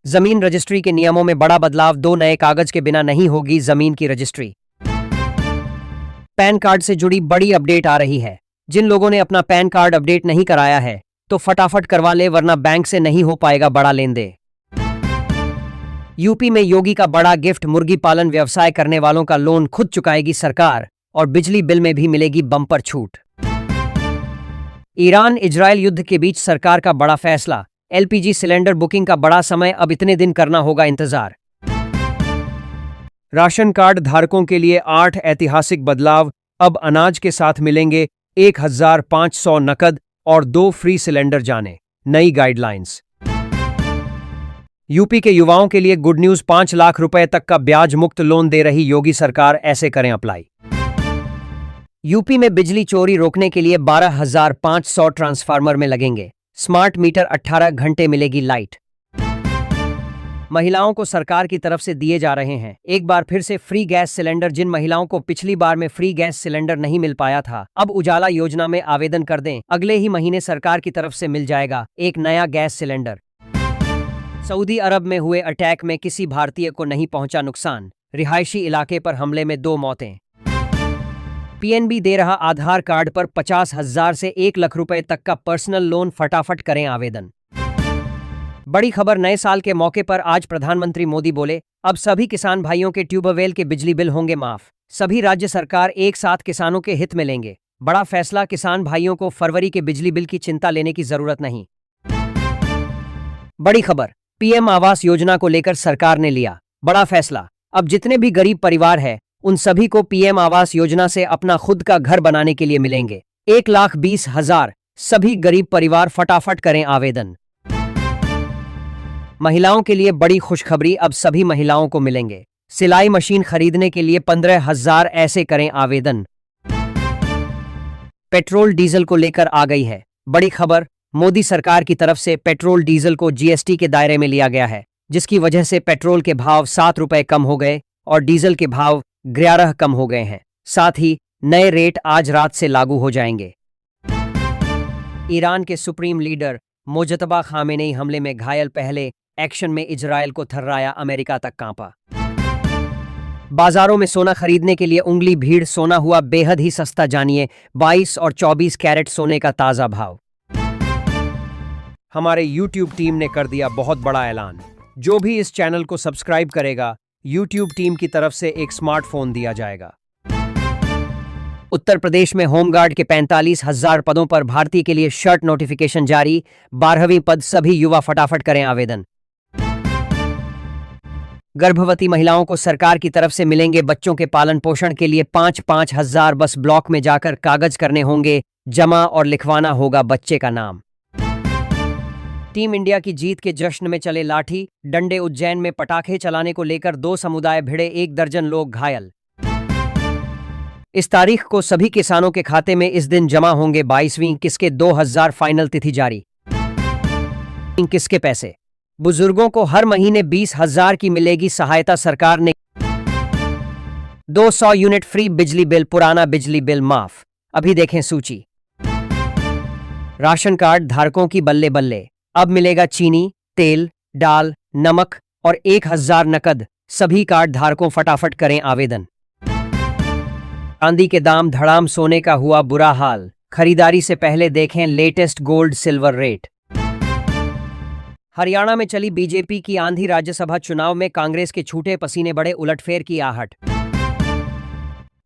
जमीन रजिस्ट्री के नियमों में बड़ा बदलाव, 2 नए कागज के बिना नहीं होगी जमीन की रजिस्ट्री। पैन कार्ड से जुड़ी बड़ी अपडेट आ रही है। जिन लोगों ने अपना पैन कार्ड अपडेट नहीं कराया है तो फटाफट करवा ले, वरना बैंक से नहीं हो पाएगा बड़ा लेन देन। यूपी में योगी का बड़ा गिफ्ट, मुर्गी पालन व्यवसाय करने वालों का लोन खुद चुकाएगी सरकार और बिजली बिल में भी मिलेगी बम्पर छूट। ईरान इजरायल युद्ध के बीच सरकार का बड़ा फैसला, एलपीजी सिलेंडर बुकिंग का बड़ा समय, अब इतने दिन करना होगा इंतजार। राशन कार्ड धारकों के लिए 8 ऐतिहासिक बदलाव, अब अनाज के साथ मिलेंगे 1500 नकद और 2 फ्री सिलेंडर जाने, नई गाइडलाइंस। यूपी के युवाओं के लिए गुड न्यूज, 5 लाख रुपए तक का ब्याज मुक्त लोन दे रही योगी सरकार, ऐसे करें अप्लाई। यूपी में बिजली चोरी रोकने के लिए 12,500 ट्रांसफार्मर में लगेंगे स्मार्ट मीटर, 18 घंटे मिलेगी लाइट। महिलाओं को सरकार की तरफ से दिए जा रहे हैं एक बार फिर से फ्री गैस सिलेंडर। जिन महिलाओं को पिछली बार में फ्री गैस सिलेंडर नहीं मिल पाया था, अब उजाला योजना में आवेदन कर दें, अगले ही महीने सरकार की तरफ से मिल जाएगा एक नया गैस सिलेंडर। सऊदी अरब में हुए अटैक में किसी भारतीय को नहीं पहुंचा नुकसान, रिहायशी इलाके पर हमले में 2 मौतें। पीएनबी दे रहा आधार कार्ड पर 50,000 से 1 लाख रुपए तक का पर्सनल लोन, फटाफट करें आवेदन। बड़ी खबर, नए साल के मौके पर आज प्रधानमंत्री मोदी बोले, अब सभी किसान भाइयों के ट्यूबवेल के बिजली बिल होंगे माफ। सभी राज्य सरकार एक साथ किसानों के हित में लेंगे बड़ा फैसला, किसान भाइयों को फरवरी के बिजली बिल की चिंता लेने की जरूरत नहीं। बड़ी खबर, पीएम आवास योजना को लेकर सरकार ने लिया बड़ा फैसला। अब जितने भी गरीब परिवार हैं उन सभी को पीएम आवास योजना से अपना खुद का घर बनाने के लिए मिलेंगे 1,20,000। सभी गरीब परिवार फटाफट करें आवेदन। महिलाओं के लिए बड़ी खुशखबरी, अब सभी महिलाओं को मिलेंगे सिलाई मशीन खरीदने के लिए 15,000, ऐसे करें आवेदन। पेट्रोल डीजल को लेकर आ गई है बड़ी खबर, मोदी सरकार की तरफ से पेट्रोल डीजल को जीएसटी के दायरे में लिया गया है, जिसकी वजह से पेट्रोल के भाव 7 रुपए कम हो गए और डीजल के भाव 11 कम हो गए हैं। साथ ही नए रेट आज रात से लागू हो जाएंगे। ईरान के सुप्रीम लीडर मोजतबा खामेनेई हमले में घायल, पहले एक्शन में इजरायल को थर्राया, अमेरिका तक कांपा। बाजारों में सोना खरीदने के लिए उंगली भीड़, सोना हुआ बेहद ही सस्ता, जानिए 22 और 24 कैरेट सोने का ताजा भाव। हमारे YouTube टीम ने कर दिया बहुत बड़ा ऐलान, जो भी इस चैनल को सब्सक्राइब करेगा YouTube टीम की तरफ से एक स्मार्टफोन दिया जाएगा। उत्तर प्रदेश में होमगार्ड के 45,000 पदों पर भर्ती के लिए शर्ट नोटिफिकेशन जारी, 12वीं पद, सभी युवा फटाफट करें आवेदन। गर्भवती महिलाओं को सरकार की तरफ से मिलेंगे बच्चों के पालन पोषण के लिए 5-5 हजार, बस ब्लॉक में जाकर कागज करने होंगे जमा और लिखवाना होगा बच्चे का नाम। टीम इंडिया की जीत के जश्न में चले लाठी डंडे, उज्जैन में पटाखे चलाने को लेकर 2 समुदाय भिड़े, 1 दर्जन लोग घायल। इस तारीख को सभी किसानों के खाते में इस दिन जमा होंगे 22वीं किसके 2000, फाइनल तिथि जारी। किसके पैसे, बुजुर्गों को हर महीने 20,000 की मिलेगी सहायता, सरकार ने 200 यूनिट फ्री बिजली बिल, पुराना बिजली बिल माफ। अभी देखें सूची। राशन कार्ड धारकों की बल्ले बल्ले, अब मिलेगा चीनी, तेल, दाल, नमक और 1,000 नकद, सभी कार्ड धारकों फटाफट करें आवेदन। चांदी के दाम धड़ाम, सोने का हुआ बुरा हाल, खरीदारी से पहले देखें latest gold silver rate. Haryana में चली बीजेपी की आंधी, राज्यसभा चुनाव में कांग्रेस के छूटे पसीने, बड़े उलटफेर की आहट।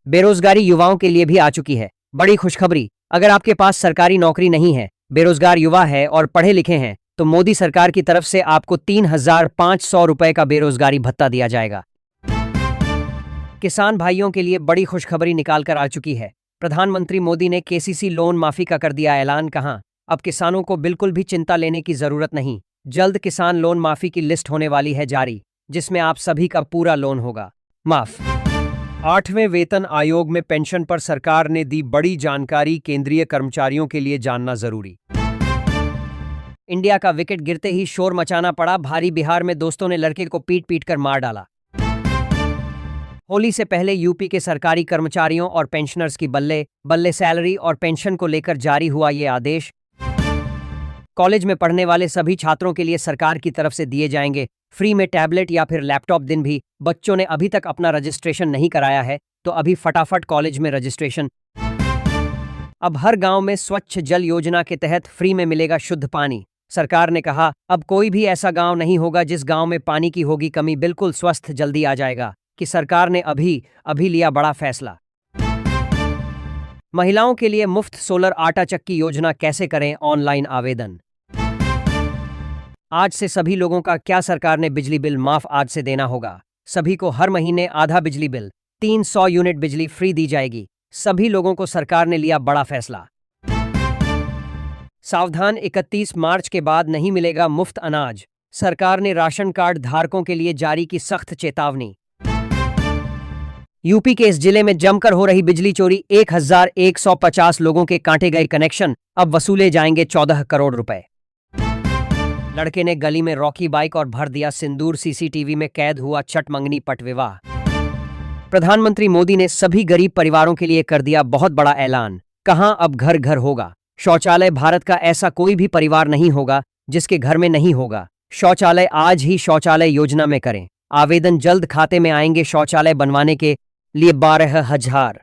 बेरोजगारी युवाओं के लिए भी आ चुकी है बड़ी खुशखबरी, अगर आपके पास सरकारी नौकरी नहीं है, बेरोजगार युवा है और पढ़े लिखे हैं, तो मोदी सरकार की तरफ से आपको 3,500 रुपए का बेरोजगारी भत्ता दिया जाएगा। किसान भाइयों के लिए बड़ी खुशखबरी निकाल कर आ चुकी है, प्रधानमंत्री मोदी ने केसीसी लोन माफी का कर दिया ऐलान। कहां, अब किसानों को बिल्कुल भी चिंता लेने की जरूरत नहीं, जल्द किसान लोन माफी की लिस्ट होने वाली है जारी, जिसमें आप सभी का पूरा लोन होगा माफ। 8वें वेतन आयोग में पेंशन पर सरकार ने दी बड़ी जानकारी, केंद्रीय कर्मचारियों के लिए जानना जरूरी। इंडिया का विकेट गिरते ही शोर मचाना पड़ा भारी, बिहार में दोस्तों ने लड़के को पीट पीट कर मार डाला। होली से पहले यूपी के सरकारी कर्मचारियों और पेंशनर्स की बल्ले बल्ले सैलरी और पेंशन को लेकर जारी हुआ ये आदेश। कॉलेज में पढ़ने वाले सभी छात्रों के लिए सरकार की तरफ से दिए जाएंगे फ्री में टैबलेट या फिर लैपटॉप दिन भी। बच्चों ने अभी तक अपना रजिस्ट्रेशन नहीं कराया है तो अभी फटाफट कॉलेज में रजिस्ट्रेशन। अब हर गांव में स्वच्छ जल योजना के तहत फ्री में मिलेगा शुद्ध पानी। सरकार ने कहा अब कोई भी ऐसा गांव नहीं होगा जिस गांव में पानी की होगी कमी, बिल्कुल स्वस्थ जल्दी आ जाएगा। कि सरकार ने अभी लिया बड़ा फैसला। महिलाओं के लिए मुफ्त सोलर आटा चक्की योजना कैसे करें ऑनलाइन आवेदन। आज से सभी लोगों का क्या सरकार ने बिजली बिल माफ आज से देना होगा। सभी को हर महीने आधा बिजली बिल 300 यूनिट बिजली फ्री दी जाएगी। सभी लोगों को सरकार ने लिया बड़ा फैसला। सावधान, 31 मार्च के बाद नहीं मिलेगा मुफ्त अनाज। सरकार ने राशन कार्ड धारकों के लिए जारी की सख्त चेतावनी। यूपी के इस जिले में जमकर हो रही बिजली चोरी, 1150 लोगों के काटे गए कनेक्शन, अब वसूले जाएंगे 14 करोड़ रुपए। लड़के ने गली में रॉकी बाइक और भर दिया सिंदूर, सीसीटीवी में कैद हुआ चटमंगनी पट विवाह। प्रधानमंत्री मोदी ने सभी गरीब परिवारों के लिए कर दिया बहुत बड़ा ऐलान। कहां अब घर घर होगा शौचालय। भारत का ऐसा कोई भी परिवार नहीं होगा जिसके घर में नहीं होगा शौचालय। आज ही शौचालय योजना में करें आवेदन, जल्द खाते में आएंगे शौचालय बनवाने के लिए 12,000।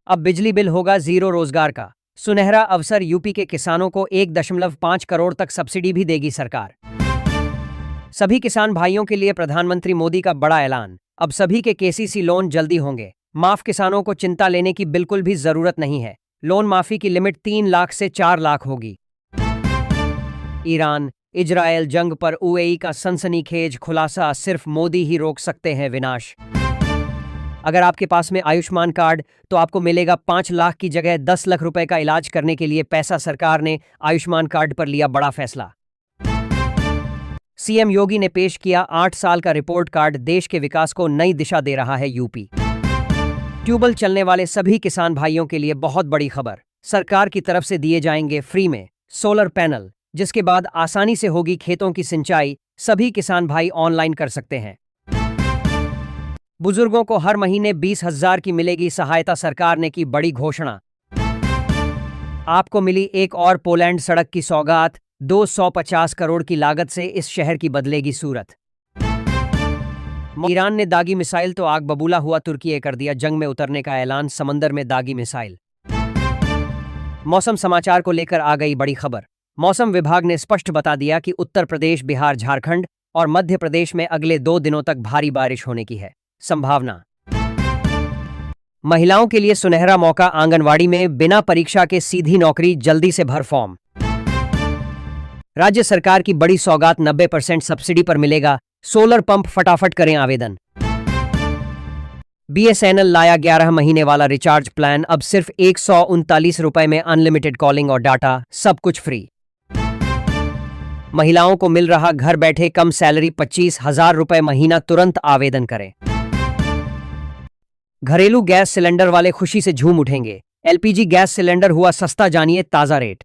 अब बिजली बिल होगा जीरो। रोजगार का सुनहरा अवसर, यूपी के किसानों को 1.5 करोड़ तक सब्सिडी भी देगी सरकार। सभी किसान भाइयों के लिए प्रधानमंत्री मोदी का बड़ा ऐलान, अब सभी के केसीसी लोन जल्दी होंगे माफ। किसानों को चिंता लेने की बिल्कुल भी जरूरत नहीं है। लोन माफी की लिमिट 3 लाख से 4 लाख होगी। ईरान इजरायल जंग पर यूएई का सनसनीखेज खुलासा, सिर्फ मोदी ही रोक सकते हैं विनाश। अगर आपके पास में आयुष्मान कार्ड तो आपको मिलेगा 5 लाख की जगह 10 लाख रुपए का इलाज करने के लिए पैसा। सरकार ने आयुष्मान कार्ड पर लिया बड़ा फैसला। सीएम योगी ने पेश किया 8 साल का रिपोर्ट कार्ड, देश के विकास को नई दिशा दे रहा है यूपी। ट्यूबवेल चलने वाले सभी किसान भाइयों के लिए बहुत बड़ी खबर, सरकार की तरफ से दिए जाएंगे फ्री में सोलर पैनल, जिसके बाद आसानी से होगी खेतों की सिंचाई। सभी किसान भाई ऑनलाइन कर सकते हैं। बुजुर्गों को हर महीने 20,000 की मिलेगी सहायता, सरकार ने की बड़ी घोषणा। आपको मिली एक और पोलैंड सड़क की सौगात, 250 करोड़ की लागत से इस शहर की बदलेगी सूरत। ईरान ने दागी मिसाइल तो आग बबूला हुआ, तुर्की कर दिया जंग में उतरने का ऐलान, समंदर में दागी मिसाइल। मौसम समाचार को लेकर आ गई बड़ी खबर। मौसम विभाग ने स्पष्ट बता दिया कि उत्तर प्रदेश, बिहार, झारखंड और मध्य प्रदेश में अगले 2 दिनों तक भारी बारिश होने की है संभावना। महिलाओं के लिए सुनहरा मौका, आंगनवाड़ी में बिना परीक्षा के सीधी नौकरी, जल्दी से भर फॉर्म। राज्य सरकार की बड़ी सौगात, 90% सब्सिडी पर मिलेगा सोलर पंप, फटाफट करें आवेदन। बीएसएनएल लाया 11 महीने वाला रिचार्ज प्लान, अब सिर्फ 139 रुपए में अनलिमिटेड कॉलिंग और डाटा, सब कुछ फ्री। महिलाओं को मिल रहा घर बैठे कम सैलरी, 25,000 रुपए महीना, तुरंत आवेदन करें। घरेलू गैस सिलेंडर वाले खुशी से झूम उठेंगे, एलपीजी गैस सिलेंडर हुआ सस्ता, जानिए ताजा रेट।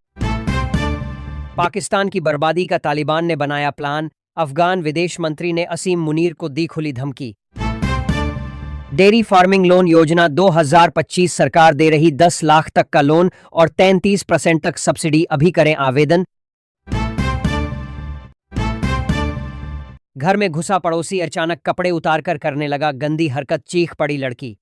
पाकिस्तान की बर्बादी का तालिबान ने बनाया प्लान, अफगान विदेश मंत्री ने असीम मुनीर को दी खुली धमकी। डेयरी फार्मिंग लोन योजना 2025, सरकार दे रही 10 लाख तक का लोन और 33% तक सब्सिडी, अभी करें आवेदन। घर में घुसा पड़ोसी अचानक कपड़े उतारकर करने लगा गंदी हरकत, चीख पड़ी लड़की।